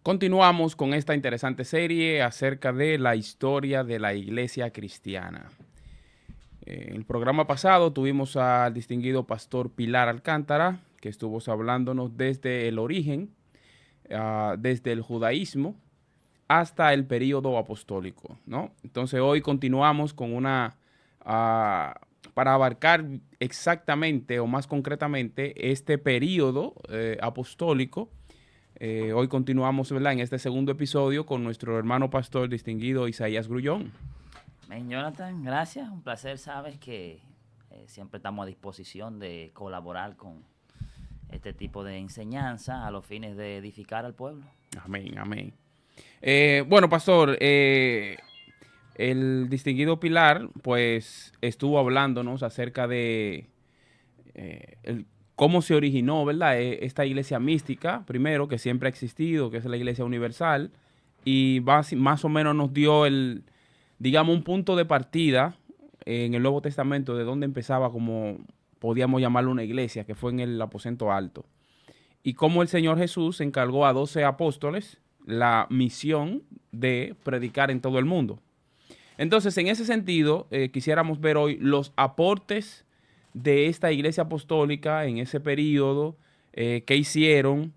Continuamos con esta interesante serie acerca de la historia de la iglesia cristiana. En el programa pasado tuvimos al distinguido pastor Pilar Alcántara, que estuvo hablándonos desde el origen, desde el judaísmo hasta el período apostólico, ¿no? Entonces hoy continuamos con para abarcar exactamente o más concretamente este período apostólico. Hoy continuamos, ¿verdad?, en este segundo episodio con nuestro hermano pastor distinguido Isaías Grullón. Bien, Jonathan, gracias. Un placer, sabes que siempre estamos a disposición de colaborar con este tipo de enseñanza a los fines de edificar al pueblo. Amén, amén. Bueno, pastor, el distinguido Pilar, pues, estuvo hablándonos acerca de cómo se originó, ¿verdad?, esta iglesia mística, primero, que siempre ha existido, que es la iglesia universal, y más o menos nos dio digamos, un punto de partida en el Nuevo Testamento de donde empezaba, como podíamos llamarlo, una iglesia, que fue en el aposento alto. Y cómo el Señor Jesús encargó a 12 apóstoles la misión de predicar en todo el mundo. Entonces, en ese sentido, quisiéramos ver hoy los aportes de esta iglesia apostólica en ese periodo, qué hicieron,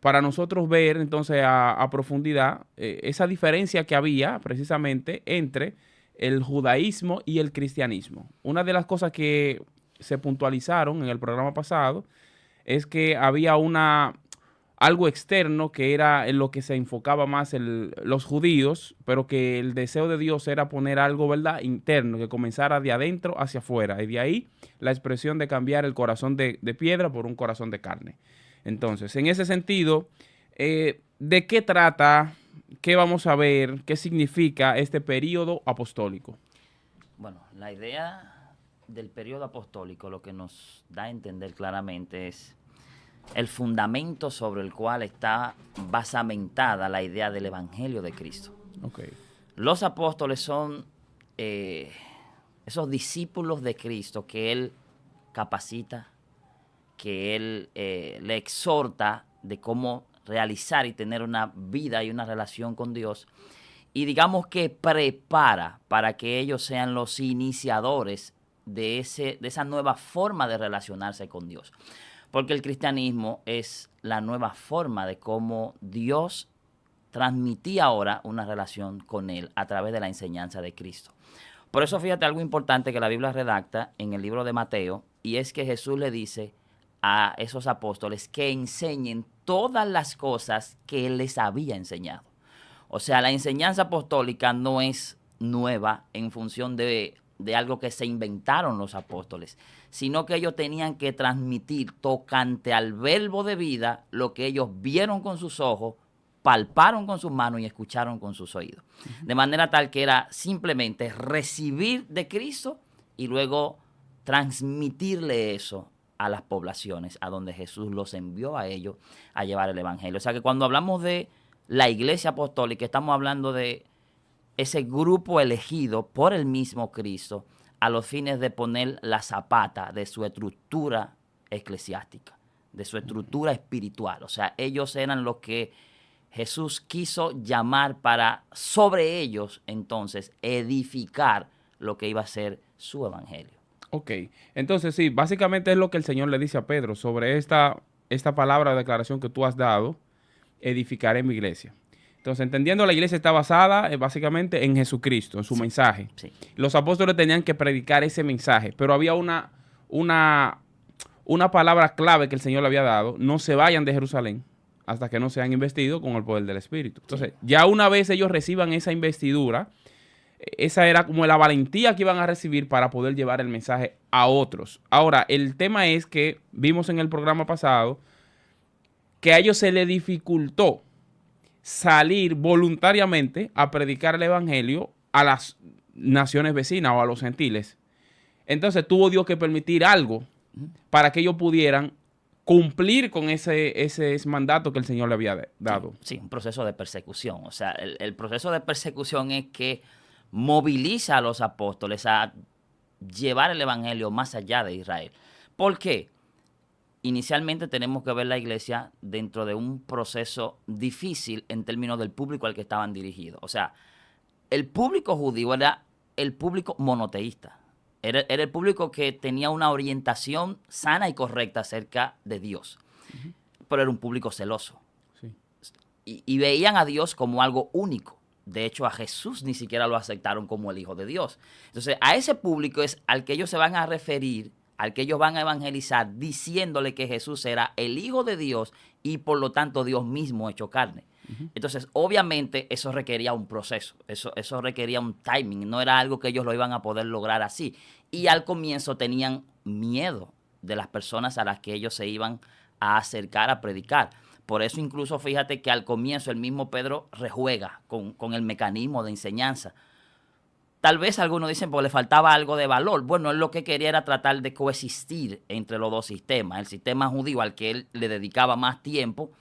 para nosotros ver entonces a profundidad esa diferencia que había precisamente entre el judaísmo y el cristianismo. Una de las cosas que se puntualizaron en el programa pasado es que había algo externo que era en lo que se enfocaba más los judíos, pero que el deseo de Dios era poner algo, ¿verdad?, interno, que comenzara de adentro hacia afuera. Y de ahí la expresión de cambiar el corazón de piedra por un corazón de carne. Entonces, en ese sentido, ¿de qué trata? ¿Qué vamos a ver? ¿Qué significa este período apostólico? Bueno, la idea del periodo apostólico lo que nos da a entender claramente es el fundamento sobre el cual está basamentada la idea del Evangelio de Cristo. Okay. Los apóstoles son esos discípulos de Cristo que Él capacita, que Él le exhorta de cómo realizar y tener una vida y una relación con Dios. Y digamos que prepara para que ellos sean los iniciadores de esa nueva forma de relacionarse con Dios. Porque el cristianismo es la nueva forma de cómo Dios transmitía ahora una relación con Él a través de la enseñanza de Cristo. Por eso fíjate algo importante que la Biblia redacta en el libro de Mateo, y es que Jesús le dice a esos apóstoles que enseñen todas las cosas que Él les había enseñado. O sea, la enseñanza apostólica no es nueva en función de algo que se inventaron los apóstoles, sino que ellos tenían que transmitir tocante al verbo de vida lo que ellos vieron con sus ojos, palparon con sus manos y escucharon con sus oídos. De manera tal que era simplemente recibir de Cristo y luego transmitirle eso a las poblaciones a donde Jesús los envió a ellos a llevar el evangelio. O sea que cuando hablamos de la iglesia apostólica estamos hablando de ese grupo elegido por el mismo Cristo a los fines de poner la zapata de su estructura eclesiástica, de su estructura espiritual. O sea, ellos eran los que Jesús quiso llamar para sobre ellos entonces edificar lo que iba a ser su evangelio. Ok, entonces sí, básicamente es lo que el Señor le dice a Pedro sobre esta palabra de declaración que tú has dado: edificaré mi iglesia. Entonces, entendiendo, la iglesia está basada básicamente en Jesucristo, en su mensaje. Sí. Los apóstoles tenían que predicar ese mensaje, pero había una palabra clave que el Señor le había dado: no se vayan de Jerusalén hasta que no sean investidos con el poder del Espíritu. Entonces, ya una vez ellos reciban esa investidura, esa era como la valentía que iban a recibir para poder llevar el mensaje a otros. Ahora, el tema es que vimos en el programa pasado que a ellos se les dificultó salir voluntariamente a predicar el evangelio a las naciones vecinas o a los gentiles. Entonces tuvo Dios que permitir algo para que ellos pudieran cumplir con ese mandato que el Señor le había dado. Sí, un proceso de persecución. O sea, el proceso de persecución es que moviliza a los apóstoles a llevar el evangelio más allá de Israel. ¿Por qué? inicialmente tenemos que ver la iglesia dentro de un proceso difícil en términos del público al que estaban dirigidos. O sea, el público judío era el público monoteísta. Era el público que tenía una orientación sana y correcta acerca de Dios. Pero era un público celoso. Sí. Y veían a Dios como algo único. De hecho, a Jesús ni siquiera lo aceptaron como el Hijo de Dios. Entonces, a ese público es al que ellos se van a referir, al que ellos van a evangelizar, diciéndole que Jesús era el Hijo de Dios y por lo tanto Dios mismo hecho carne. Entonces, obviamente, eso requería un proceso, eso requería un timing, no era algo que ellos lo iban a poder lograr así. Y al comienzo tenían miedo de las personas a las que ellos se iban a acercar a predicar. Por eso incluso fíjate que al comienzo el mismo Pedro rejuega con el mecanismo de enseñanza. Tal vez algunos dicen porque le faltaba algo de valor. Bueno, él lo que quería era tratar de coexistir entre los dos sistemas. El sistema judío al que él le dedicaba más tiempo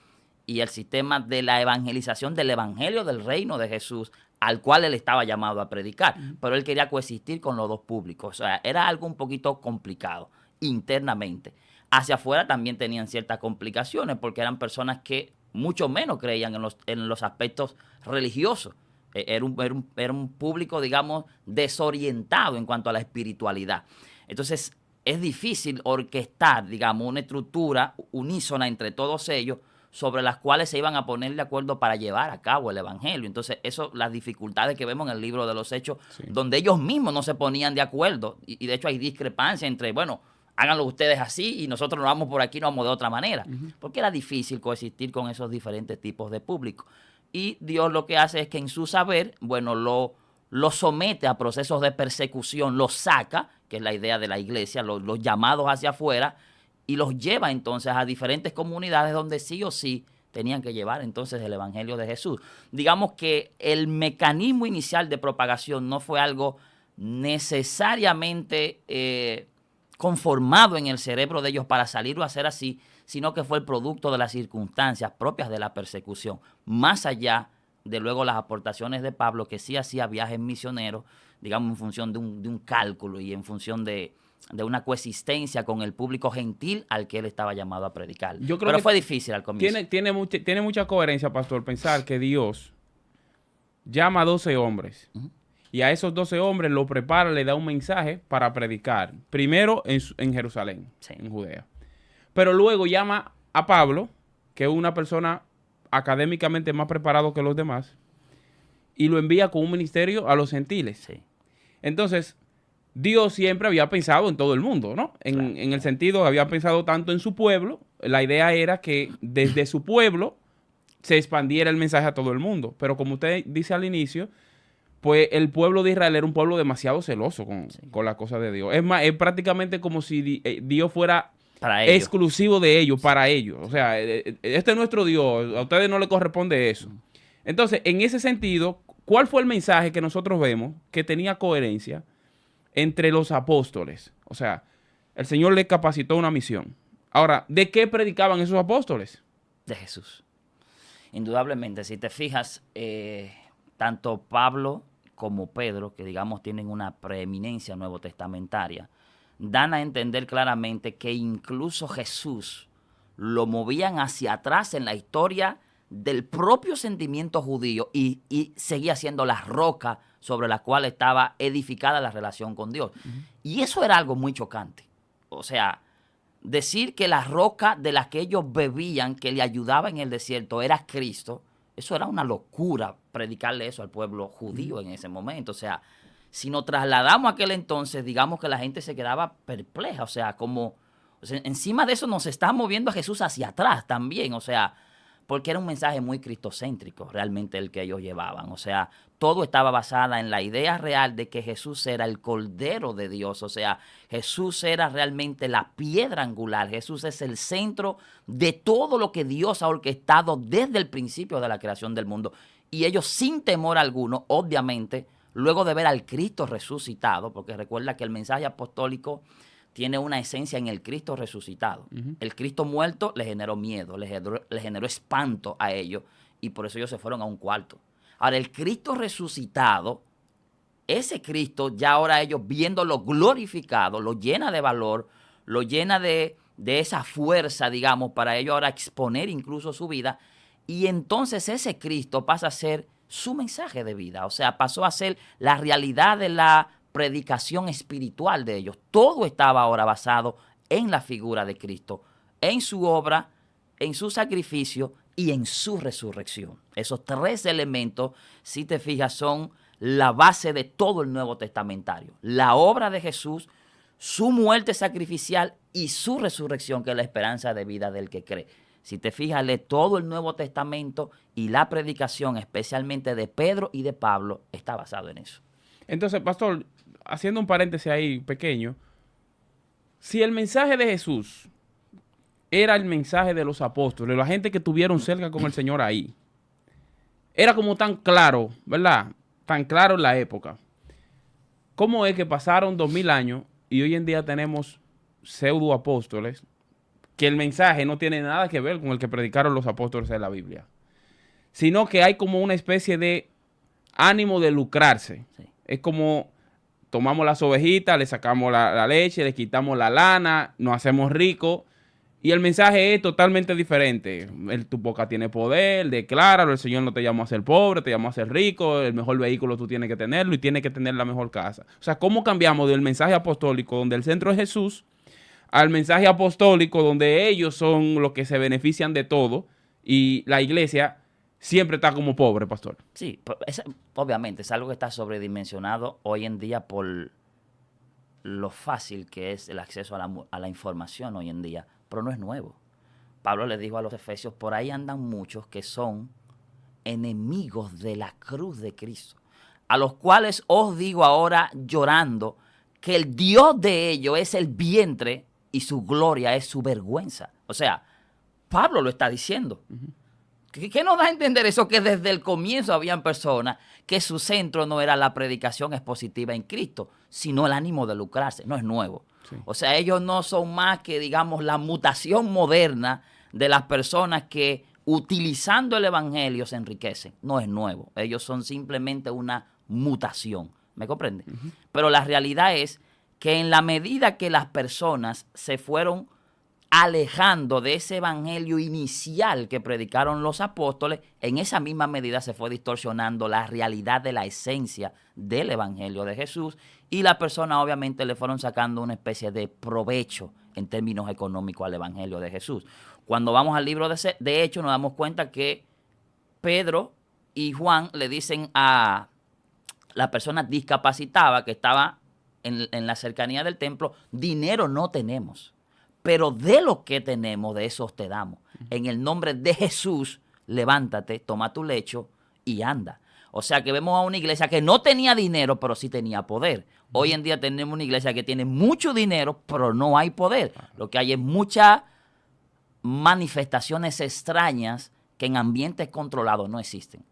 y el sistema de la evangelización del evangelio del reino de Jesús al cual él estaba llamado a predicar. Pero él quería coexistir con los dos públicos. O sea, era algo un poquito complicado internamente. Hacia afuera también tenían ciertas complicaciones porque eran personas que mucho menos creían en los aspectos religiosos. Era un público, digamos, desorientado en cuanto a la espiritualidad. Entonces, es difícil orquestar, digamos, una estructura unísona entre todos ellos sobre las cuales se iban a poner de acuerdo para llevar a cabo el evangelio. Entonces, eso, las dificultades que vemos en el libro de los Hechos, sí, donde ellos mismos no se ponían de acuerdo. Y de hecho hay discrepancia entre, bueno, háganlo ustedes así y nosotros nos vamos por aquí, nos vamos de otra manera. Porque era difícil coexistir con esos diferentes tipos de público. Y Dios lo que hace es que en su saber, bueno, lo somete a procesos de persecución, los saca, que es la idea de la iglesia, los llamados hacia afuera, y los lleva entonces a diferentes comunidades donde sí o sí tenían que llevar entonces el evangelio de Jesús. Digamos que el mecanismo inicial de propagación no fue algo necesariamente conformado en el cerebro de ellos para salirlo a hacer así, sino que fue el producto de las circunstancias propias de la persecución, más allá de luego las aportaciones de Pablo, que sí hacía viajes misioneros, digamos, en función de un cálculo y en función de una coexistencia con el público gentil al que él estaba llamado a predicar. Yo creo Pero que fue difícil al comienzo. Tiene mucha coherencia, pastor, pensar que Dios llama a 12 hombres. Y a esos 12 hombres lo prepara, le da un mensaje para predicar. Primero en Jerusalén, sí, en Judea. Pero luego llama a Pablo, que es una persona académicamente más preparado que los demás, y lo envía con un ministerio a los gentiles. Sí. Entonces, Dios siempre había pensado en todo el mundo, ¿no? En el sentido, había pensado tanto en su pueblo. La idea era que desde su pueblo se expandiera el mensaje a todo el mundo. Pero como usted dice al inicio, pues el pueblo de Israel era un pueblo demasiado celoso con la cosa de Dios. Es más, es prácticamente como si Dios fuera exclusivo de ellos, para ellos. O sea, este es nuestro Dios, a ustedes no les corresponde eso. Entonces, en ese sentido, ¿cuál fue el mensaje que nosotros vemos que tenía coherencia entre los apóstoles? O sea, el Señor les capacitó una misión. Ahora, ¿de qué predicaban esos apóstoles? De Jesús. Indudablemente, si te fijas, tanto Pablo como Pedro, que digamos tienen una preeminencia nuevo testamentaria, dan a entender claramente que incluso Jesús lo movían hacia atrás en la historia del propio sentimiento judío y seguía siendo la roca sobre la cual estaba edificada la relación con Dios. Y eso era algo muy chocante. O sea, decir que la roca de la que ellos bebían, que le ayudaba en el desierto, era Cristo, eso era una locura, predicarle eso al pueblo judío en ese momento. O sea, si nos trasladamos a aquel entonces, digamos que la gente se quedaba perpleja. O sea, encima de eso nos está moviendo a Jesús hacia atrás también. O sea, porque era un mensaje muy cristocéntrico realmente el que ellos llevaban. O sea, todo estaba basado en la idea real de que Jesús era el Cordero de Dios. O sea, Jesús era realmente la piedra angular. Jesús es el centro de todo lo que Dios ha orquestado desde el principio de la creación del mundo. Y ellos, sin temor alguno, obviamente, luego de ver al Cristo resucitado, porque recuerda que el mensaje apostólico tiene una esencia en el Cristo resucitado. El Cristo muerto le generó miedo, le generó espanto a ellos, y por eso ellos se fueron a un cuarto. Ahora, el Cristo resucitado, ese Cristo, ya ahora ellos viéndolo glorificado, lo llena de valor, lo llena de de esa fuerza, digamos, para ellos ahora exponer incluso su vida. Y entonces ese Cristo pasa a ser su mensaje de vida. O sea, pasó a ser la realidad de la predicación espiritual de ellos. Todo estaba ahora basado en la figura de Cristo, en su obra, en su sacrificio y en su resurrección. Esos tres elementos, si te fijas, son la base de todo el Nuevo Testamentario. La obra de Jesús, su muerte sacrificial y su resurrección, que es la esperanza de vida del que cree. Si te fijas, lee todo el Nuevo Testamento y la predicación, especialmente de Pedro y de Pablo, está basado en eso. Entonces, pastor, haciendo un paréntesis ahí pequeño, si el mensaje de Jesús era el mensaje de los apóstoles, la gente que estuvieron cerca con el Señor ahí, era como tan claro, ¿verdad? Tan claro en la época. ¿Cómo es que pasaron 2000 años y hoy en día tenemos pseudo apóstoles que el mensaje no tiene nada que ver con el que predicaron los apóstoles de la Biblia, sino que hay como una especie de ánimo de lucrarse? Sí. Es como tomamos las ovejitas, le sacamos la leche, le quitamos la lana, nos hacemos ricos y el mensaje es totalmente diferente. Tu boca tiene poder, decláralo, el Señor no te llamó a ser pobre, te llamó a ser rico, el mejor vehículo tú tienes que tenerlo y tienes que tener la mejor casa. O sea, ¿cómo cambiamos del mensaje apostólico donde el centro es Jesús al mensaje apostólico donde ellos son los que se benefician de todo y la iglesia siempre está como pobre, pastor? Sí, obviamente es algo que está sobredimensionado hoy en día por lo fácil que es el acceso a la información hoy en día, pero no es nuevo. Pablo le dijo a los efesios, por ahí andan muchos que son enemigos de la cruz de Cristo, a los cuales os digo ahora llorando que el Dios de ellos es el vientre y su gloria es su vergüenza. O sea, Pablo lo está diciendo. ¿Qué nos da a entender eso? Que desde el comienzo habían personas que su centro no era la predicación expositiva en Cristo, sino el ánimo de lucrarse. No es nuevo. Sí. O sea, ellos no son más que, digamos, la mutación moderna de las personas que utilizando el evangelio se enriquecen. No es nuevo. Ellos son simplemente una mutación. ¿Me comprende? Pero la realidad es que en la medida que las personas se fueron alejando de ese evangelio inicial que predicaron los apóstoles, en esa misma medida se fue distorsionando la realidad de la esencia del evangelio de Jesús y las personas obviamente le fueron sacando una especie de provecho en términos económicos al evangelio de Jesús. Cuando vamos al libro de Hechos nos damos cuenta que Pedro y Juan le dicen a la persona discapacitada que estaba en la cercanía del templo, dinero no tenemos, pero de lo que tenemos, de eso te damos. En el nombre de Jesús, levántate, toma tu lecho y anda. O sea que vemos a una iglesia que no tenía dinero, pero sí tenía poder. Hoy en día tenemos una iglesia que tiene mucho dinero, pero no hay poder. Lo que hay es muchas manifestaciones extrañas que en ambientes controlados no existen.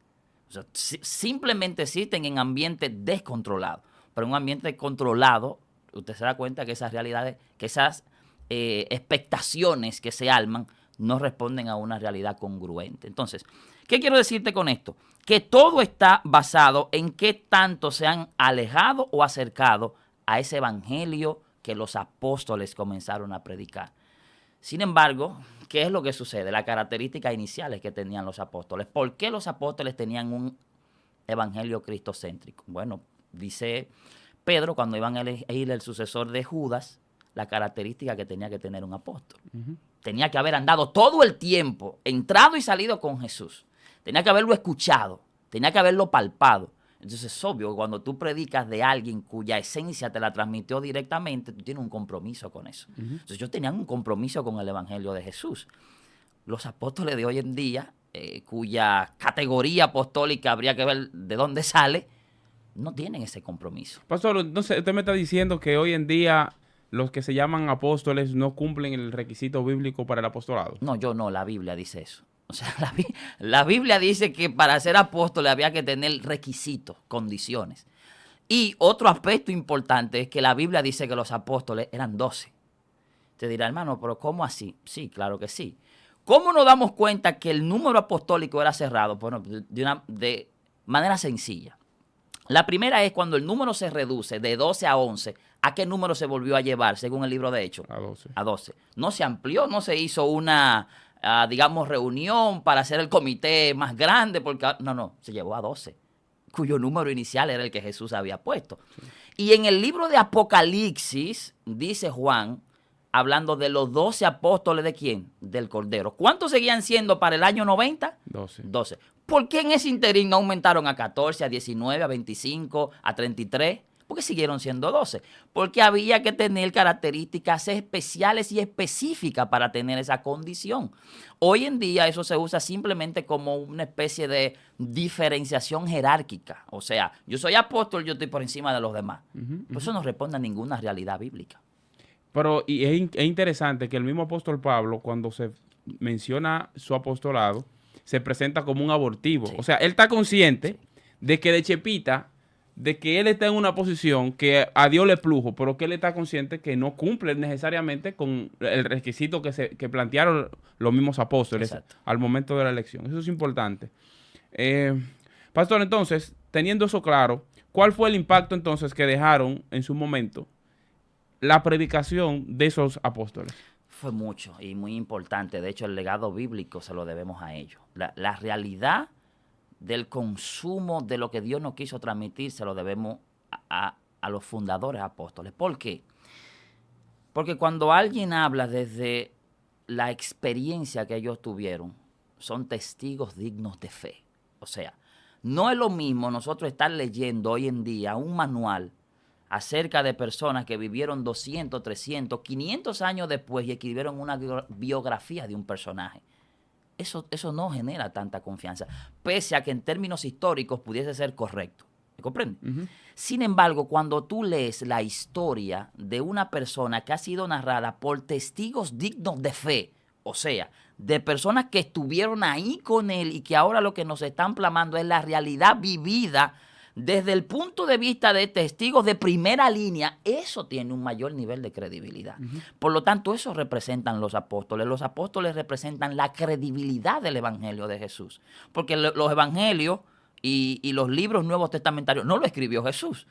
O sea, simplemente existen en ambientes descontrolados. Pero en un ambiente controlado, usted se da cuenta que esas realidades, que esas expectaciones que se arman no responden a una realidad congruente. Entonces, ¿qué quiero decirte con esto? Que todo está basado en qué tanto se han alejado o acercado a ese evangelio que los apóstoles comenzaron a predicar. Sin embargo, ¿qué es lo que sucede? Las características iniciales que tenían los apóstoles. ¿Por qué los apóstoles tenían un evangelio cristocéntrico? Bueno, dice Pedro, cuando iban a elegir el sucesor de Judas, la característica que tenía que tener un apóstol. Tenía que haber andado todo el tiempo, entrado y salido con Jesús. Tenía que haberlo escuchado, tenía que haberlo palpado. Entonces es obvio que cuando tú predicas de alguien cuya esencia te la transmitió directamente, tú tienes un compromiso con eso. Entonces ellos tenían un compromiso con el evangelio de Jesús. Los apóstoles de hoy en día, cuya categoría apostólica habría que ver de dónde sale, no tienen ese compromiso. Pastor, entonces usted me está diciendo que hoy en día los que se llaman apóstoles no cumplen el requisito bíblico para el apostolado. No, la Biblia dice eso. O sea, la Biblia dice que para ser apóstol había que tener requisitos, condiciones. Y otro aspecto importante es que la Biblia dice que los apóstoles eran 12. Te dirá, hermano, ¿pero cómo así? Sí, claro que sí. ¿Cómo nos damos cuenta que el número apostólico era cerrado? Bueno, de manera sencilla. La primera es cuando el número se reduce de 12 a 11, ¿A qué número se volvió a llevar según el libro de Hechos? A 12. A 12. No se amplió, no se hizo una, digamos, reunión para hacer el comité más grande, porque no, se llevó a 12, cuyo número inicial era el que Jesús había puesto. Sí. Y en el libro de Apocalipsis, dice Juan, hablando de los 12 apóstoles, ¿de quién? Del Cordero. ¿Cuántos seguían siendo para el año 90? 12. ¿Por qué en ese interín no aumentaron a 14, a 19, a 25, a 33? Porque siguieron siendo 12. Porque había que tener características especiales y específicas para tener esa condición. Hoy en día eso se usa simplemente como una especie de diferenciación jerárquica. O sea, yo soy apóstol, yo estoy por encima de los demás. Por eso no responde a ninguna realidad bíblica. Pero y es interesante que el mismo apóstol Pablo, cuando se menciona su apostolado, se presenta como un abortivo. Sí. O sea, él está consciente de que de chepita, de que él está en una posición que a Dios le plujo, pero que él está consciente que no cumple necesariamente con el requisito que plantearon los mismos apóstoles. Exacto. Al momento de la elección. Eso es importante. Pastor, entonces, teniendo eso claro, ¿cuál fue el impacto entonces que dejaron en su momento la predicación de esos apóstoles? Fue mucho y muy importante. De hecho, el legado bíblico se lo debemos a ellos. La realidad del consumo de lo que Dios nos quiso transmitir se lo debemos a los fundadores apóstoles. ¿Por qué? Porque cuando alguien habla desde la experiencia que ellos tuvieron, son testigos dignos de fe. O sea, no es lo mismo nosotros estar leyendo hoy en día un manual acerca de personas que vivieron 200, 300, 500 años después y escribieron una biografía de un personaje. Eso no genera tanta confianza, pese a que en términos históricos pudiese ser correcto. ¿Me comprende? Sin embargo, cuando tú lees la historia de una persona que ha sido narrada por testigos dignos de fe, o sea, de personas que estuvieron ahí con él y que ahora lo que nos están plasmando es la realidad vivida desde el punto de vista de testigos de primera línea, eso tiene un mayor nivel de credibilidad. Por lo tanto, eso representan los apóstoles. Los apóstoles representan la credibilidad del evangelio de Jesús. Porque los evangelios y los libros nuevos testamentarios no lo escribió Jesús.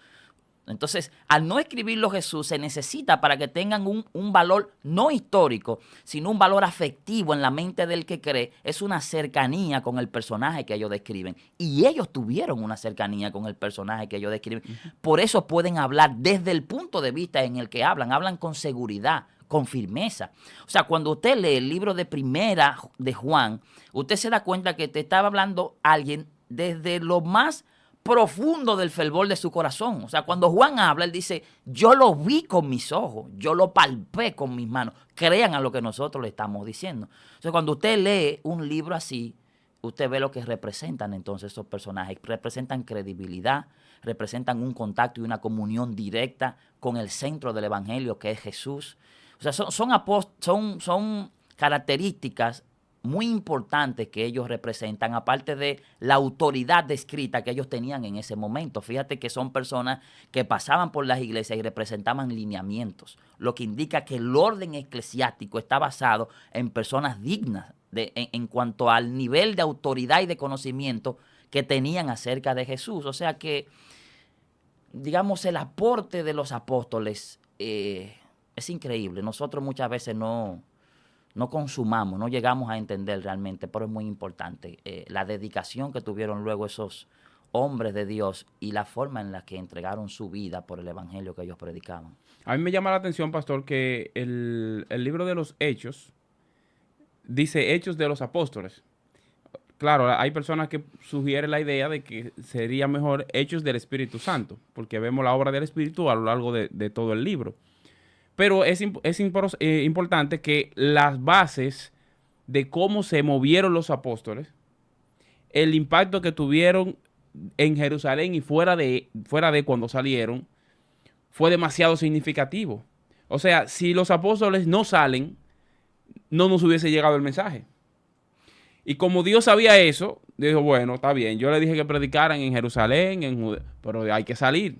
Entonces, al no escribirlo Jesús, se necesita para que tengan un valor no histórico, sino un valor afectivo en la mente del que cree, es una cercanía con el personaje que ellos describen. Y ellos tuvieron una cercanía con el personaje que ellos describen. Por eso pueden hablar desde el punto de vista en el que hablan con seguridad, con firmeza. O sea, cuando usted lee el libro de Primera de Juan, usted se da cuenta que te estaba hablando alguien desde lo más profundo del fervor de su corazón. O sea, cuando Juan habla, él dice, yo lo vi con mis ojos, yo lo palpé con mis manos. Crean a lo que nosotros le estamos diciendo. O sea, cuando usted lee un libro así, usted ve lo que representan entonces esos personajes. Representan credibilidad, representan un contacto y una comunión directa con el centro del evangelio, que es Jesús. O sea, son características muy importantes que ellos representan, aparte de la autoridad descrita que ellos tenían en ese momento. Fíjate que son personas que pasaban por las iglesias y representaban lineamientos, lo que indica que el orden eclesiástico está basado en personas dignas en cuanto al nivel de autoridad y de conocimiento que tenían acerca de Jesús. O sea que, digamos, el aporte de los apóstoles es increíble. Nosotros muchas veces no consumamos, no llegamos a entender realmente, pero es muy importante la dedicación que tuvieron luego esos hombres de Dios y la forma en la que entregaron su vida por el evangelio que ellos predicaban. A mí me llama la atención, pastor, que el libro de los Hechos dice Hechos de los Apóstoles. Claro, hay personas que sugieren la idea de que sería mejor Hechos del Espíritu Santo, porque vemos la obra del Espíritu a lo largo de todo el libro. Pero es importante que las bases de cómo se movieron los apóstoles, el impacto que tuvieron en Jerusalén y fuera de cuando salieron, fue demasiado significativo. O sea, si los apóstoles no salen, no nos hubiese llegado el mensaje. Y como Dios sabía eso, dijo, bueno, está bien, yo le dije que predicaran en Jerusalén, en Judea, pero hay que salir.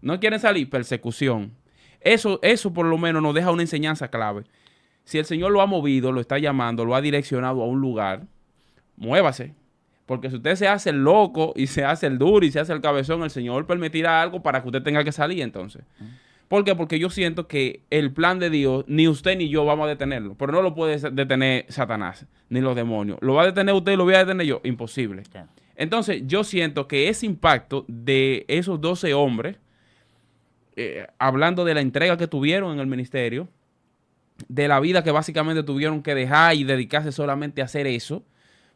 ¿No quieren salir? Persecución. Eso por lo menos nos deja una enseñanza clave. Si el Señor lo ha movido, lo está llamando, lo ha direccionado a un lugar, muévase. Porque si usted se hace el loco y se hace el duro y se hace el cabezón, el Señor permitirá algo para que usted tenga que salir entonces. ¿Por qué? Porque yo siento que el plan de Dios, ni usted ni yo vamos a detenerlo. Pero no lo puede detener Satanás, ni los demonios. ¿Lo va a detener usted y lo voy a detener yo? Imposible. Claro. Entonces, yo siento que ese impacto de esos 12 hombres, hablando de la entrega que tuvieron en el ministerio, de la vida que básicamente tuvieron que dejar y dedicarse solamente a hacer eso,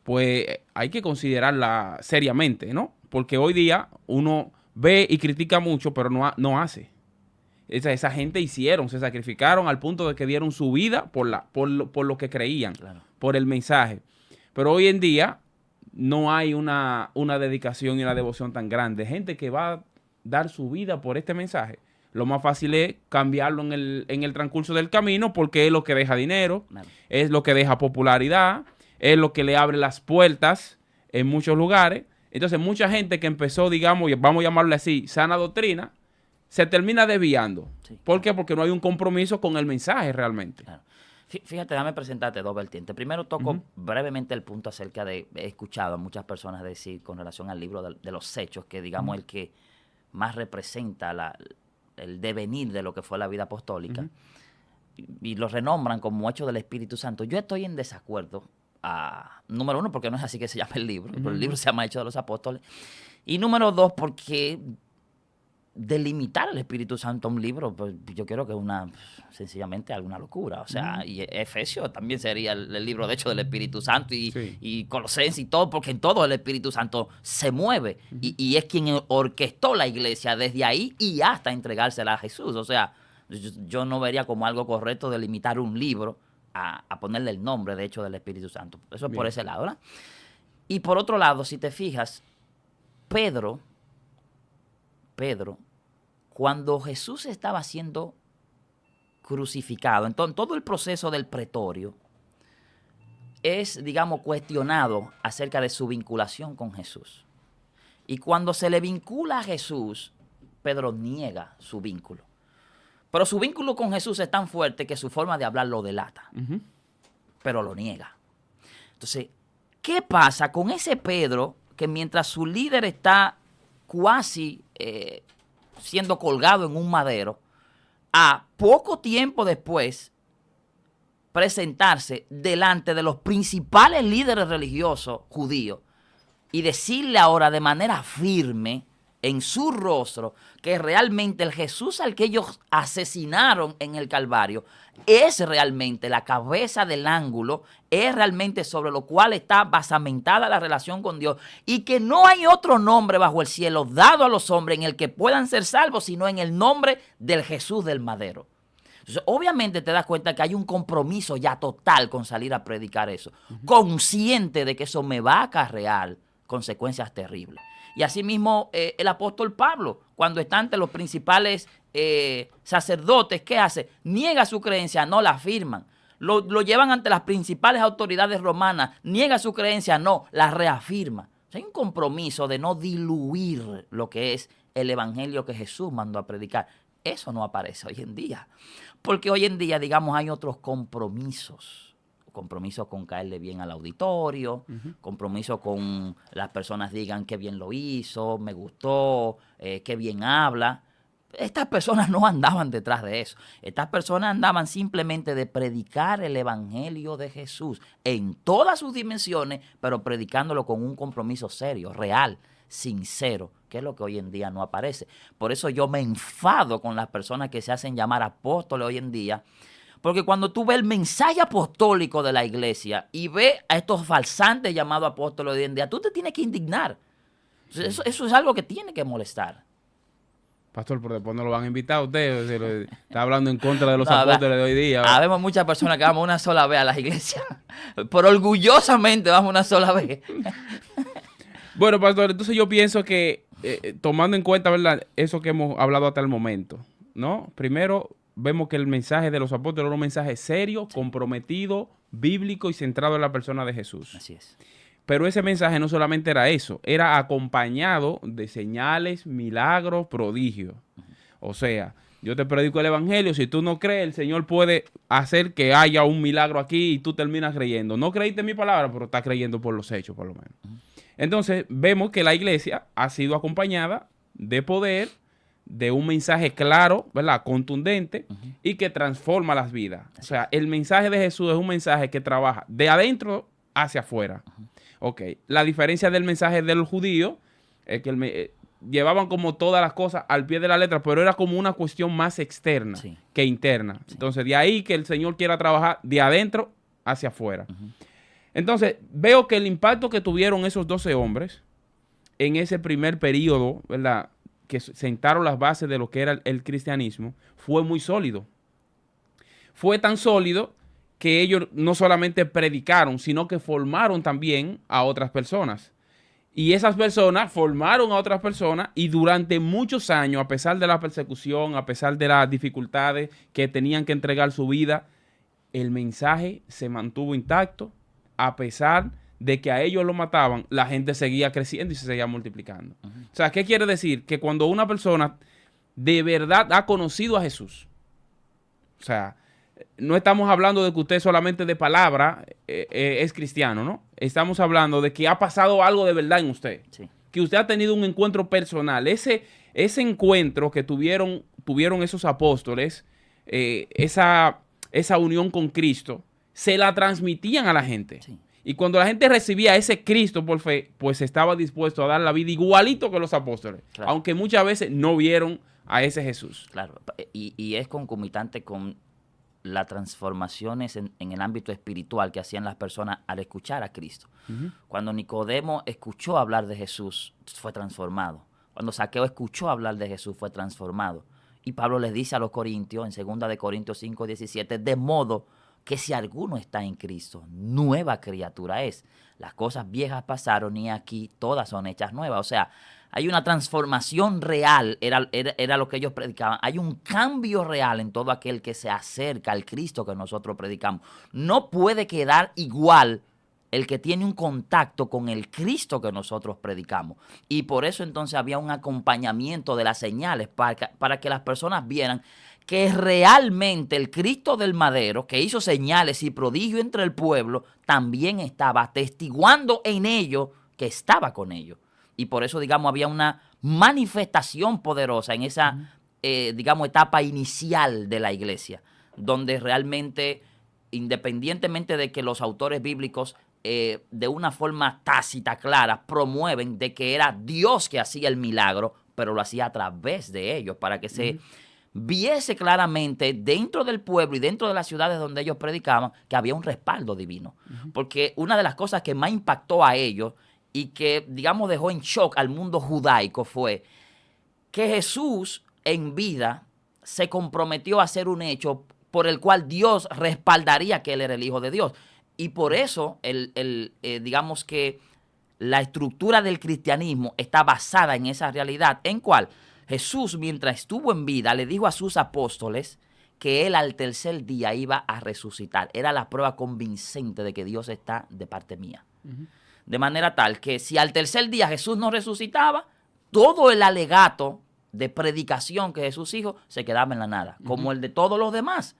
pues hay que considerarla seriamente, ¿no? Porque hoy día uno ve y critica mucho, pero no hace. Esa gente se sacrificaron al punto de que dieron su vida por lo que creían, Claro. por el mensaje. Pero hoy en día no hay una dedicación y una devoción tan grande. Gente que va a dar su vida por este mensaje. Lo más fácil es cambiarlo en el transcurso del camino, porque es lo que deja dinero, Claro. es lo que deja popularidad, es lo que le abre las puertas en muchos lugares. Entonces, mucha gente que empezó, digamos, vamos a llamarle así, sana doctrina, se termina desviando. Sí. ¿Por qué? Porque no hay un compromiso con el mensaje realmente. Claro. Fíjate, déjame presentarte dos vertientes. Primero toco brevemente el punto acerca de, he escuchado a muchas personas decir con relación al libro de los Hechos, que digamos el que más representa el devenir de lo que fue la vida apostólica, y lo renombran como Hechos del Espíritu Santo. Yo estoy en desacuerdo, número uno, porque no es así que se llama el libro, pero el libro se llama Hechos de los Apóstoles, y número dos, porque delimitar el Espíritu Santo a un libro, pues yo creo que es sencillamente alguna locura. O sea, y Efesios también sería el libro de hecho del Espíritu Santo, y Colosenses y todo, porque en todo el Espíritu Santo se mueve y es quien orquestó la iglesia desde ahí y hasta entregársela a Jesús. O sea, yo no vería como algo correcto delimitar un libro a ponerle el nombre de hecho del Espíritu Santo. Eso es por ese lado, ¿verdad? Y por otro lado, si te fijas, Pedro, cuando Jesús estaba siendo crucificado, entonces todo el proceso del pretorio es, digamos, cuestionado acerca de su vinculación con Jesús. Y cuando se le vincula a Jesús, Pedro niega su vínculo. Pero su vínculo con Jesús es tan fuerte que su forma de hablar lo delata. Pero lo niega. Entonces, ¿qué pasa con ese Pedro que mientras su líder está cuasi siendo colgado en un madero, a poco tiempo después presentarse delante de los principales líderes religiosos judíos y decirle ahora de manera firme en su rostro que realmente el Jesús al que ellos asesinaron en el Calvario es realmente la cabeza del ángulo, es realmente sobre lo cual está basamentada la relación con Dios, y que no hay otro nombre bajo el cielo dado a los hombres en el que puedan ser salvos, sino en el nombre del Jesús del madero. Entonces, obviamente te das cuenta que hay un compromiso ya total con salir a predicar eso, consciente de que eso me va a acarrear consecuencias terribles. Y asimismo el apóstol Pablo, cuando está ante los principales sacerdotes, ¿qué hace? Niega su creencia, no la afirman. Lo llevan ante las principales autoridades romanas, niega su creencia, no, la reafirma. O sea, hay un compromiso de no diluir lo que es el evangelio que Jesús mandó a predicar. Eso no aparece hoy en día. Porque hoy en día, digamos, hay otros compromisos. Compromiso con caerle bien al auditorio, compromiso con las personas digan qué bien lo hizo, me gustó, qué bien habla. Estas personas no andaban detrás de eso. Estas personas andaban simplemente de predicar el evangelio de Jesús en todas sus dimensiones, pero predicándolo con un compromiso serio, real, sincero, que es lo que hoy en día no aparece. Por eso yo me enfado con las personas que se hacen llamar apóstoles hoy en día, porque cuando tú ves el mensaje apostólico de la iglesia y ves a estos falsantes llamados apóstoles hoy en día, tú te tienes que indignar. Eso es algo que tiene que molestar. Pastor, pero después no lo van a invitar a usted. Está hablando en contra de los apóstoles de hoy día. Habemos muchas personas que vamos una sola vez a la iglesia. Pero orgullosamente vamos una sola vez. Bueno, pastor, entonces yo pienso que tomando en cuenta, ¿verdad?, eso que hemos hablado hasta el momento, ¿no? Primero, vemos que el mensaje de los apóstoles era un mensaje serio, comprometido, bíblico y centrado en la persona de Jesús. Así es. Pero ese mensaje no solamente era eso, era acompañado de señales, milagros, prodigios. O sea, yo te predico el evangelio, si tú no crees, el Señor puede hacer que haya un milagro aquí y tú terminas creyendo. No creíste en mi palabra, pero estás creyendo por los hechos, por lo menos. Entonces, vemos que la iglesia ha sido acompañada de poder, de un mensaje claro, ¿verdad? Contundente y que transforma las vidas. O sea, el mensaje de Jesús es un mensaje que trabaja de adentro hacia afuera. Ok, la diferencia del mensaje del judío es que llevaban como todas las cosas al pie de la letra, pero era como una cuestión más externa que interna. Entonces, de ahí que el Señor quiera trabajar de adentro hacia afuera. Entonces, veo que el impacto que tuvieron esos 12 hombres en ese primer periodo, ¿verdad?, que sentaron las bases de lo que era el cristianismo, fue muy sólido. Fue tan sólido que ellos no solamente predicaron, sino que formaron también a otras personas. Y esas personas formaron a otras personas y durante muchos años, a pesar de la persecución, a pesar de las dificultades que tenían que entregar su vida, el mensaje se mantuvo intacto. A pesar de que a ellos lo mataban, la gente seguía creciendo y se seguía multiplicando. O sea, ¿qué quiere decir? Que cuando una persona de verdad ha conocido a Jesús, o sea, no estamos hablando de que usted solamente de palabra es cristiano, ¿no? Estamos hablando de que ha pasado algo de verdad en usted. Sí. Que usted ha tenido un encuentro personal. Ese encuentro que tuvieron esos apóstoles, esa unión con Cristo, se la transmitían a la gente. Sí. Y cuando la gente recibía ese Cristo por fe, pues estaba dispuesto a dar la vida igualito que los apóstoles. Claro. Aunque muchas veces no vieron a ese Jesús. Claro, y es concomitante con las transformaciones en el ámbito espiritual que hacían las personas al escuchar a Cristo. Cuando Nicodemo escuchó hablar de Jesús, fue transformado. Cuando Zaqueo escuchó hablar de Jesús, fue transformado. Y Pablo les dice a los corintios, en 2 de Corintios 5:17, de modo que si alguno está en Cristo, nueva criatura es. Las cosas viejas pasaron y aquí todas son hechas nuevas. O sea, hay una transformación real, era lo que ellos predicaban. Hay un cambio real en todo aquel que se acerca al Cristo que nosotros predicamos. No puede quedar igual el que tiene un contacto con el Cristo que nosotros predicamos. Y por eso entonces había un acompañamiento de las señales para que las personas vieran que realmente el Cristo del madero, que hizo señales y prodigios entre el pueblo, también estaba atestiguando en ellos que estaba con ellos. Y por eso, digamos, había una manifestación poderosa en esa, digamos, etapa inicial de la iglesia, donde realmente, independientemente de que los autores bíblicos de una forma tácita, clara, promueven de que era Dios que hacía el milagro, pero lo hacía a través de ellos, para que se viese claramente dentro del pueblo y dentro de las ciudades donde ellos predicaban que había un respaldo divino. Porque una de las cosas que más impactó a ellos y que, digamos, dejó en shock al mundo judaico fue que Jesús en vida se comprometió a hacer un hecho por el cual Dios respaldaría que él era el Hijo de Dios. Y por eso, digamos que la estructura del cristianismo está basada en esa realidad. ¿En cuál? Jesús, mientras estuvo en vida, le dijo a sus apóstoles que él al tercer día iba a resucitar. Era la prueba convincente de que Dios está de parte mía. De manera tal que si al tercer día Jesús no resucitaba, todo el alegato de predicación que Jesús dijo se quedaba en la nada, como el de todos los demás.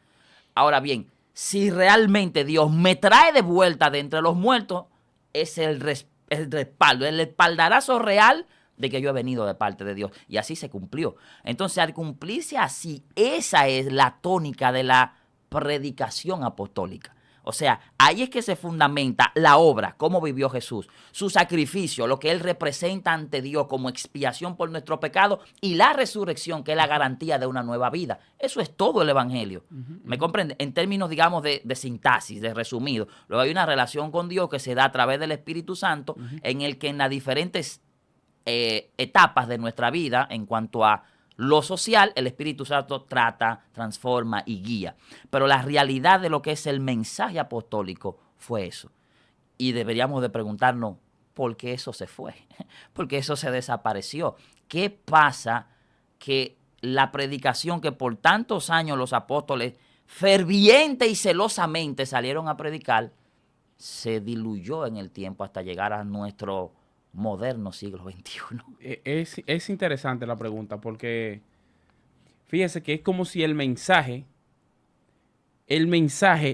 Ahora bien, si realmente Dios me trae de vuelta de entre los muertos, es el respaldo, el espaldarazo real de que yo he venido de parte de Dios. Y así se cumplió. Entonces, al cumplirse así, esa es la tónica de la predicación apostólica. O sea, ahí es que se fundamenta la obra, cómo vivió Jesús, su sacrificio, lo que él representa ante Dios como expiación por nuestro pecado, y la resurrección, que es la garantía de una nueva vida. Eso es todo el evangelio. ¿Me comprende? En términos, digamos, de sintaxis, de resumido. Luego hay una relación con Dios que se da a través del Espíritu Santo, en el que en las diferentes etapas de nuestra vida, en cuanto a lo social, el Espíritu Santo trata, transforma y guía. Pero la realidad de lo que es el mensaje apostólico fue eso. Y deberíamos de preguntarnos, ¿por qué eso se fue? ¿Por qué eso se desapareció? ¿Qué pasa que la predicación que por tantos años los apóstoles ferviente y celosamente salieron a predicar, se diluyó en el tiempo hasta llegar a nuestro moderno siglo XXI? Es interesante la pregunta porque fíjese que es como si el mensaje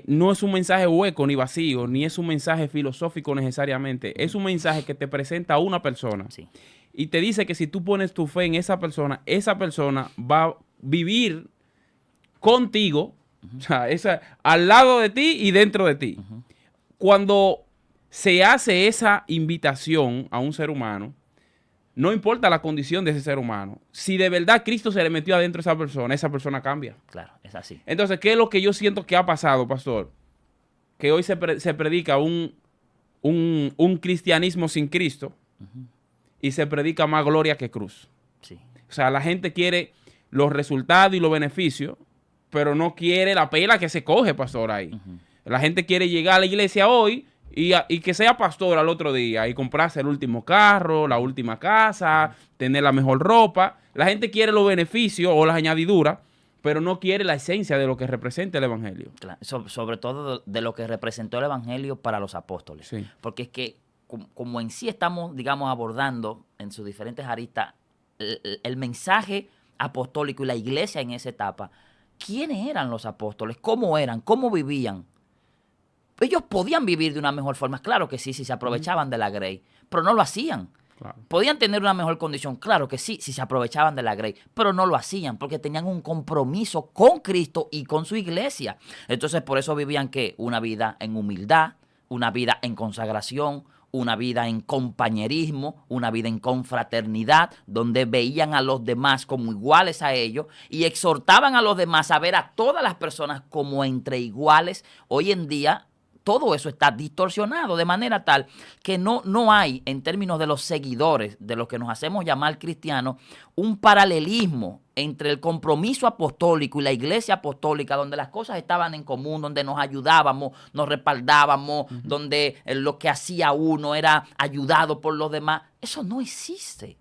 no es un mensaje hueco ni vacío, ni es un mensaje filosófico necesariamente. Es un mensaje que te presenta a una persona. Sí. y te dice que si tú pones tu fe en esa persona va a vivir contigo, o sea, al lado de ti y dentro de ti. Cuando se hace esa invitación a un ser humano, no importa la condición de ese ser humano, si de verdad Cristo se le metió adentro a esa persona cambia. Claro, es así. Entonces, ¿qué es lo que yo siento que ha pasado, pastor? Que hoy se predica un cristianismo sin Cristo y se predica más gloria que cruz. Sí. O sea, la gente quiere los resultados y los beneficios, pero no quiere la pela que se coge, pastor, ahí. La gente quiere llegar a la iglesia hoy y que sea pastor al otro día y comprarse el último carro, la última casa, tener la mejor ropa. La gente quiere los beneficios o las añadiduras, pero no quiere la esencia de lo que representa el evangelio. Claro. Sobre todo de lo que representó el evangelio para los apóstoles. Sí. Porque es que como en sí estamos, digamos, abordando en sus diferentes aristas el mensaje apostólico y la iglesia en esa etapa, ¿quiénes eran los apóstoles? ¿Cómo eran? ¿Cómo vivían? Ellos podían vivir de una mejor forma, claro que sí, si se aprovechaban de la grey, pero no lo hacían. Claro. ¿Podían tener una mejor condición? Claro que sí, si se aprovechaban de la grey, pero no lo hacían porque tenían un compromiso con Cristo y con su iglesia. Entonces, por eso vivían, ¿qué? Una vida en humildad, una vida en consagración, una vida en compañerismo, una vida en confraternidad, donde veían a los demás como iguales a ellos y exhortaban a los demás a ver a todas las personas como entre iguales. Hoy en día todo eso está distorsionado de manera tal que no hay, en términos de los seguidores, de los que nos hacemos llamar cristianos, un paralelismo entre el compromiso apostólico y la iglesia apostólica, donde las cosas estaban en común, donde nos ayudábamos, nos respaldábamos, donde lo que hacía uno era ayudado por los demás. Eso no existe.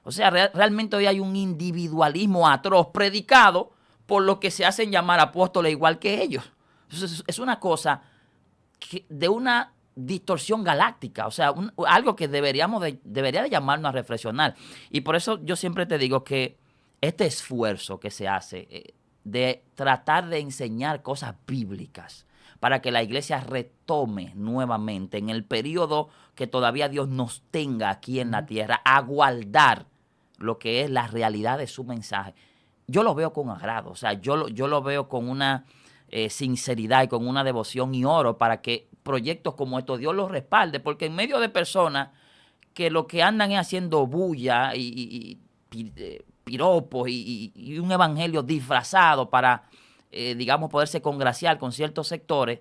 O sea, realmente hoy hay un individualismo atroz predicado por los que se hacen llamar apóstoles igual que ellos. Entonces, es una cosa de una distorsión galáctica, o sea, algo que debería de llamarnos a reflexionar. Y por eso yo siempre te digo que este esfuerzo que se hace de tratar de enseñar cosas bíblicas para que la iglesia retome nuevamente en el periodo que todavía Dios nos tenga aquí en la tierra, a guardar lo que es la realidad de su mensaje, yo lo veo con agrado, o sea, yo lo veo con una sinceridad y con una devoción y oro para que proyectos como estos Dios los respalde, porque en medio de personas que lo que andan es haciendo bulla y piropos y un evangelio disfrazado para, digamos, poderse congraciar con ciertos sectores,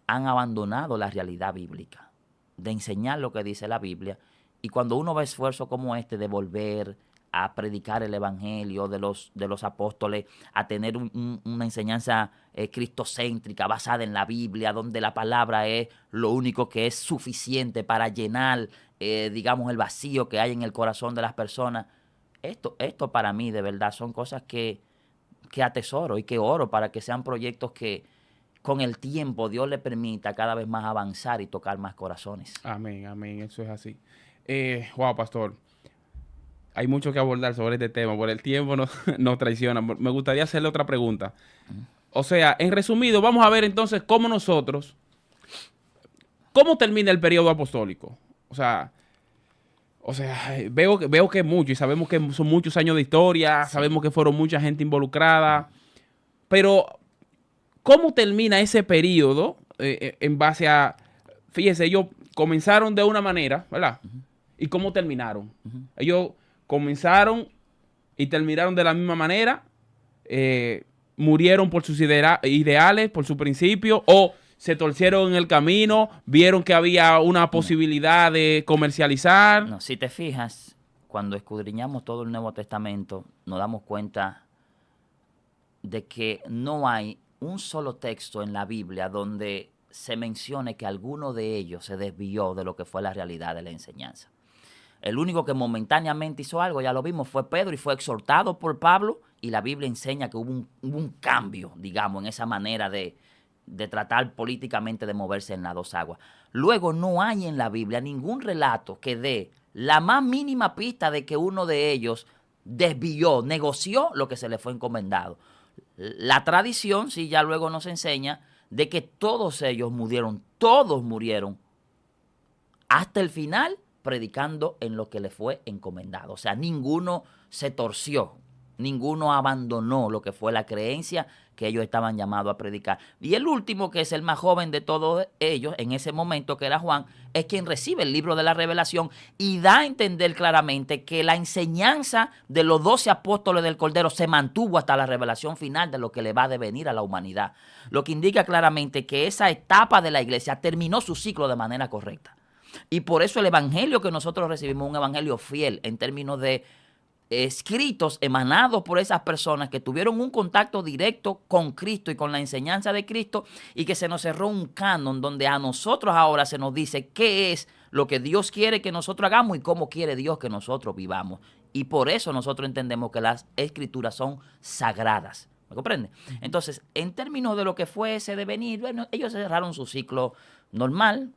han abandonado la realidad bíblica, de enseñar lo que dice la Biblia. Y cuando uno ve esfuerzos como este de volver a predicar el evangelio de los apóstoles, a tener una enseñanza cristocéntrica basada en la Biblia, donde la palabra es lo único que es suficiente para llenar, digamos, el vacío que hay en el corazón de las personas. Esto para mí, de verdad, son cosas que atesoro y que oro para que sean proyectos que con el tiempo Dios le permita cada vez más avanzar y tocar más corazones. Amén, amén, eso es así. Wow, pastor. Hay mucho que abordar sobre este tema, por el tiempo nos traiciona. Me gustaría hacerle otra pregunta. O sea, en resumido, vamos a ver entonces cómo termina el periodo apostólico. O sea, veo que es mucho y sabemos que son muchos años de historia, sabemos que fueron mucha gente involucrada, pero ¿cómo termina ese periodo en base a, fíjese, ellos comenzaron de una manera, ¿verdad? ¿Y cómo terminaron? Ellos comenzaron y terminaron de la misma manera, murieron por sus ideales, por su principio, o se torcieron en el camino, vieron que había una posibilidad de comercializar. No, si te fijas, cuando escudriñamos todo el Nuevo Testamento, nos damos cuenta de que no hay un solo texto en la Biblia donde se mencione que alguno de ellos se desvió de lo que fue la realidad de la enseñanza. El único que momentáneamente hizo algo, ya lo vimos, fue Pedro y fue exhortado por Pablo, y la Biblia enseña que hubo un cambio, digamos, en esa manera de tratar políticamente de moverse en las dos aguas. Luego no hay en la Biblia ningún relato que dé la más mínima pista de que uno de ellos desvió, negoció lo que se le fue encomendado. La tradición, sí, ya luego nos enseña de que todos ellos murieron, todos murieron hasta el final, predicando en lo que le fue encomendado. O sea, ninguno se torció, ninguno abandonó lo que fue la creencia que ellos estaban llamados a predicar. Y el último, que es el más joven de todos ellos, en ese momento, que era Juan, es quien recibe el libro de la revelación y da a entender claramente que la enseñanza de los 12 apóstoles del Cordero se mantuvo hasta la revelación final de lo que le va a devenir a la humanidad. Lo que indica claramente que esa etapa de la iglesia terminó su ciclo de manera correcta. Y por eso el evangelio que nosotros recibimos es un evangelio fiel en términos de escritos emanados por esas personas que tuvieron un contacto directo con Cristo y con la enseñanza de Cristo, y que se nos cerró un canon donde a nosotros ahora se nos dice qué es lo que Dios quiere que nosotros hagamos y cómo quiere Dios que nosotros vivamos. Y por eso nosotros entendemos que las escrituras son sagradas. ¿Me comprende? Entonces, en términos de lo que fue ese devenir, bueno, ellos cerraron su ciclo normal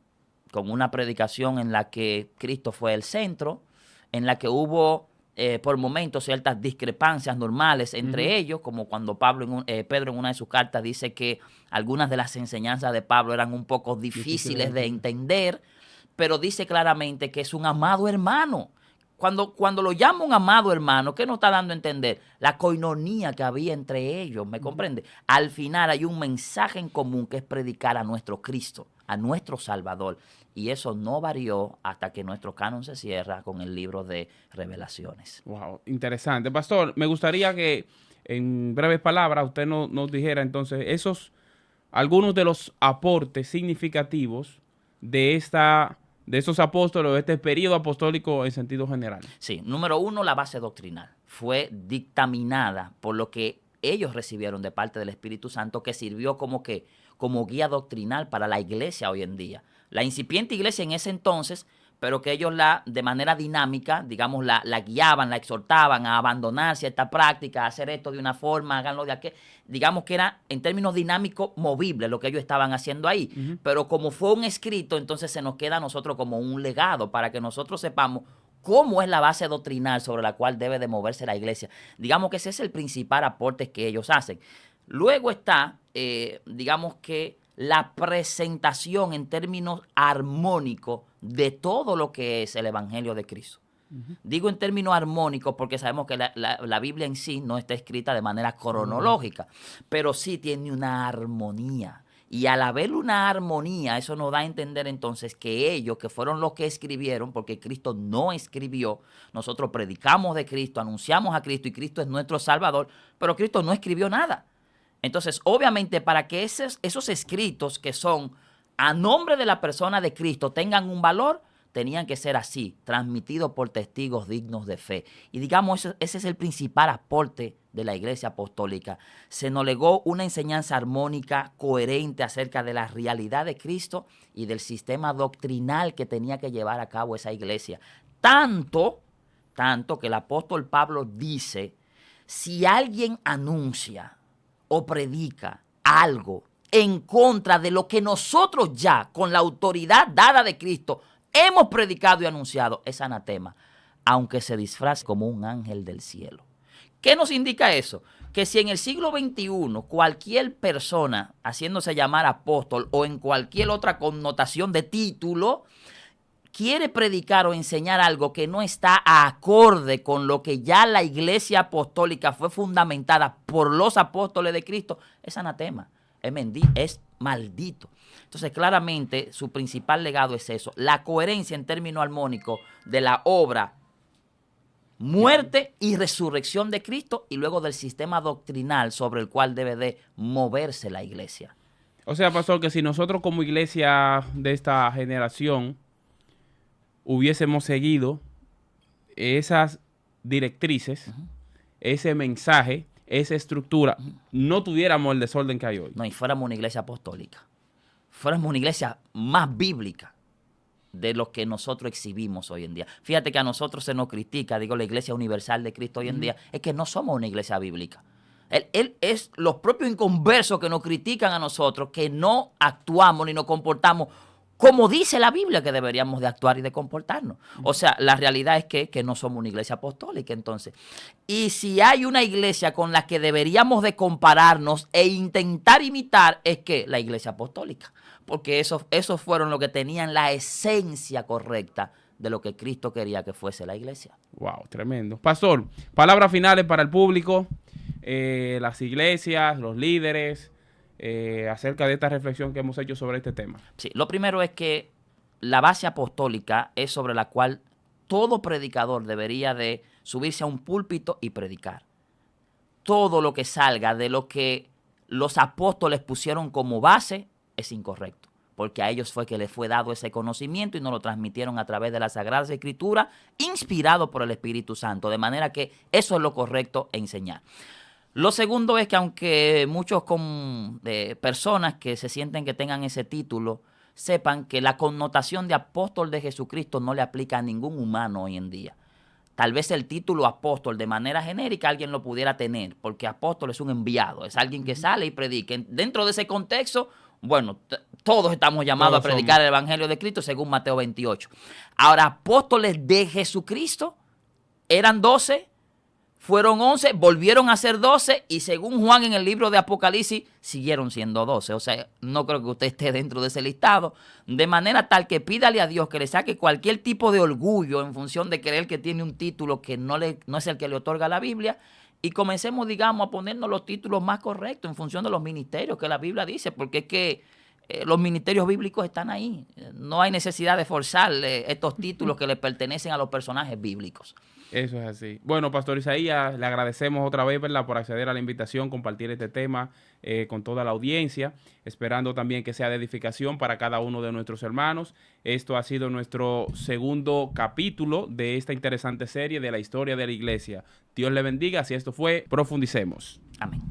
con una predicación en la que Cristo fue el centro, en la que hubo por momentos ciertas discrepancias normales entre ellos, como cuando Pedro en una de sus cartas dice que algunas de las enseñanzas de Pablo eran un poco difíciles de entender, pero dice claramente que es un amado hermano. Cuando lo llama un amado hermano, ¿qué nos está dando a entender? La coinonía que había entre ellos, ¿me comprende? Al final hay un mensaje en común, que es predicar a nuestro Cristo, a nuestro Salvador. Y eso no varió hasta que nuestro canon se cierra con el libro de Revelaciones. Wow, interesante. Pastor, me gustaría que en breves palabras usted nos dijera entonces algunos de los aportes significativos de esos apóstoles, de este periodo apostólico en sentido general. Sí, número uno, la base doctrinal. Fue dictaminada por lo que ellos recibieron de parte del Espíritu Santo, que sirvió como guía doctrinal para la iglesia hoy en día. La incipiente iglesia en ese entonces, pero que ellos de manera dinámica, digamos, la guiaban, la exhortaban a abandonar cierta práctica, a hacer esto de una forma, háganlo de aquel. Digamos que era, en términos dinámicos, movible lo que ellos estaban haciendo ahí. Pero como fue un escrito, entonces se nos queda a nosotros como un legado para que nosotros sepamos cómo es la base doctrinal sobre la cual debe de moverse la iglesia. Digamos que ese es el principal aporte que ellos hacen. Luego está, digamos que, la presentación en términos armónicos de todo lo que es el Evangelio de Cristo. Digo en términos armónicos porque sabemos que la Biblia en sí no está escrita de manera cronológica, pero sí tiene una armonía. Y al haber una armonía, eso nos da a entender entonces que ellos, que fueron los que escribieron, porque Cristo no escribió, nosotros predicamos de Cristo, anunciamos a Cristo y Cristo es nuestro Salvador, pero Cristo no escribió nada. Entonces, obviamente, para que esos escritos que son a nombre de la persona de Cristo tengan un valor, tenían que ser así, transmitidos por testigos dignos de fe. Y digamos, ese es el principal aporte de la iglesia apostólica. Se nos legó una enseñanza armónica, coherente acerca de la realidad de Cristo y del sistema doctrinal que tenía que llevar a cabo esa iglesia. Tanto que el apóstol Pablo dice, si alguien anuncia o predica algo en contra de lo que nosotros ya, con la autoridad dada de Cristo, hemos predicado y anunciado, es anatema, aunque se disfrace como un ángel del cielo. ¿Qué nos indica eso? Que si en el siglo XXI cualquier persona haciéndose llamar apóstol o en cualquier otra connotación de título quiere predicar o enseñar algo que no está acorde con lo que ya la iglesia apostólica fue fundamentada por los apóstoles de Cristo, es anatema, es maldito. Entonces, claramente, su principal legado es eso, la coherencia en términos armónicos de la obra, muerte y resurrección de Cristo y luego del sistema doctrinal sobre el cual debe de moverse la iglesia. O sea, pastor, que si nosotros como iglesia de esta generación hubiésemos seguido esas directrices, ese mensaje, esa estructura, no tuviéramos el desorden que hay hoy. No, y fuéramos una iglesia apostólica. Fuéramos una iglesia más bíblica de lo que nosotros exhibimos hoy en día. Fíjate que a nosotros se nos critica, digo, la iglesia universal de Cristo hoy en día, es que no somos una iglesia bíblica. Él es los propios inconversos que nos critican a nosotros, que no actuamos ni nos comportamos como dice la Biblia que deberíamos de actuar y de comportarnos. O sea, la realidad es que no somos una iglesia apostólica, entonces. Y si hay una iglesia con la que deberíamos de compararnos e intentar imitar, es que la iglesia apostólica. Porque esos fueron los que tenían la esencia correcta de lo que Cristo quería que fuese la iglesia. Wow, tremendo. Pastor, palabras finales para el público, las iglesias, los líderes, acerca de esta reflexión que hemos hecho sobre este tema. Sí, lo primero es que la base apostólica es sobre la cual todo predicador debería de subirse a un púlpito y predicar. Todo lo que salga de lo que los apóstoles pusieron como base es incorrecto, porque a ellos fue que les fue dado ese conocimiento y nos lo transmitieron a través de las Sagradas Escrituras, inspirado por el Espíritu Santo, de manera que eso es lo correcto enseñar. Lo segundo es que aunque muchos personas que se sienten que tengan ese título, sepan que la connotación de apóstol de Jesucristo no le aplica a ningún humano hoy en día. Tal vez el título apóstol de manera genérica alguien lo pudiera tener, porque apóstol es un enviado, es alguien que sale y predica. Dentro de ese contexto, bueno, todos estamos llamados a predicar el Evangelio de Cristo según Mateo 28. Ahora, apóstoles de Jesucristo eran 12, fueron 11, volvieron a ser 12 y según Juan en el libro de Apocalipsis siguieron siendo 12. O sea, no creo que usted esté dentro de ese listado. De manera tal que pídale a Dios que le saque cualquier tipo de orgullo en función de creer que tiene un título que no es el que le otorga la Biblia. Y comencemos, digamos, a ponernos los títulos más correctos en función de los ministerios que la Biblia dice. Porque es que los ministerios bíblicos están ahí. No hay necesidad de forzar estos títulos que le pertenecen a los personajes bíblicos. Eso es así. Bueno, Pastor Isaías, le agradecemos otra vez, ¿verdad?, por acceder a la invitación, compartir este tema con toda la audiencia, esperando también que sea de edificación para cada uno de nuestros hermanos. Esto ha sido nuestro segundo capítulo de esta interesante serie de la historia de la iglesia. Dios le bendiga. Si esto fue, profundicemos. Amén.